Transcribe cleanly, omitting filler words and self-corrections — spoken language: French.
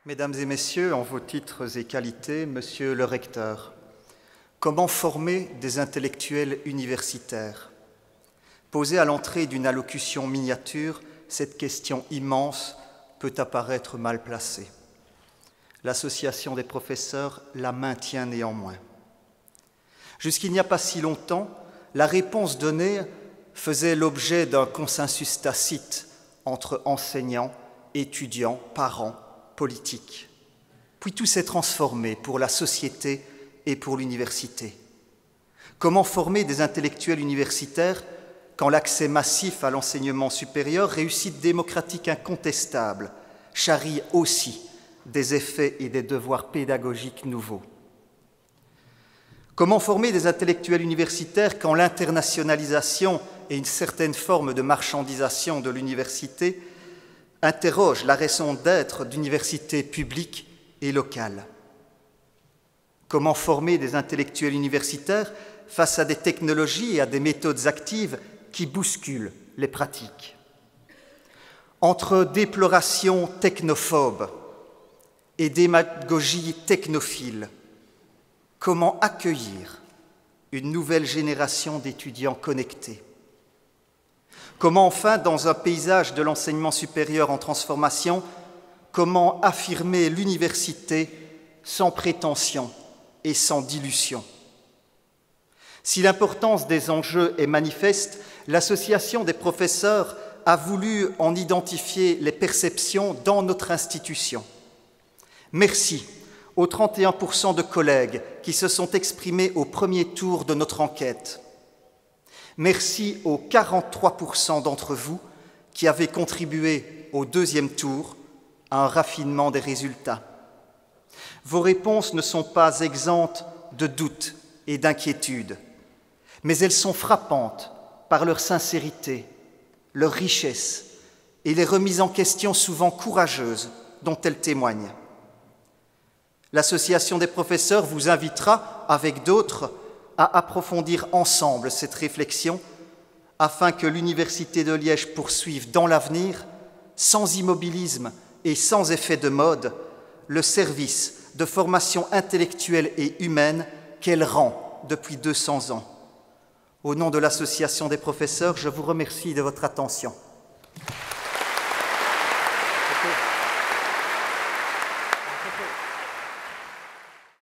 Mesdames et messieurs, en vos titres et qualités, monsieur le recteur, comment former des intellectuels universitaires? Posée à l'entrée d'une allocution miniature, cette question immense peut apparaître mal placée. L'Association des professeurs la maintient néanmoins. Jusqu'il n'y a pas si longtemps, la réponse donnée faisait l'objet d'un consensus tacite entre enseignants, étudiants, parents, politiques. Puis tout s'est transformé pour la société et pour l'université. Comment former des intellectuels universitaires quand l'accès massif à l'enseignement supérieur, réussite démocratique incontestable, charrie aussi des effets et des devoirs pédagogiques nouveaux? Comment former des intellectuels universitaires quand l'internationalisation et une certaine forme de marchandisation de l'université interrogent la raison d'être d'universités publiques et locales? Comment former des intellectuels universitaires face à des technologies et à des méthodes actives qui bousculent les pratiques? Entre déploration technophobe et démagogie technophile, comment accueillir une nouvelle génération d'étudiants connectés? Comment enfin, dans un paysage de l'enseignement supérieur en transformation, comment affirmer l'université sans prétention et sans dilution? Si l'importance des enjeux est manifeste, l'Association des professeurs a voulu en identifier les perceptions dans notre institution. Merci aux 31% de collègues qui se sont exprimés au premier tour de notre enquête. Merci aux 43% d'entre vous qui avez contribué au deuxième tour à un raffinement des résultats. Vos réponses ne sont pas exemptes de doutes et d'inquiétudes, mais elles sont frappantes par leur sincérité, leur richesse et les remises en question souvent courageuses dont elles témoignent. L'Association des professeurs vous invitera, avec d'autres, à approfondir ensemble cette réflexion afin que l'Université de Liège poursuive dans l'avenir, sans immobilisme et sans effet de mode, le service de formation intellectuelle et humaine qu'elle rend depuis 200 ans. Au nom de l'Association des professeurs, je vous remercie de votre attention.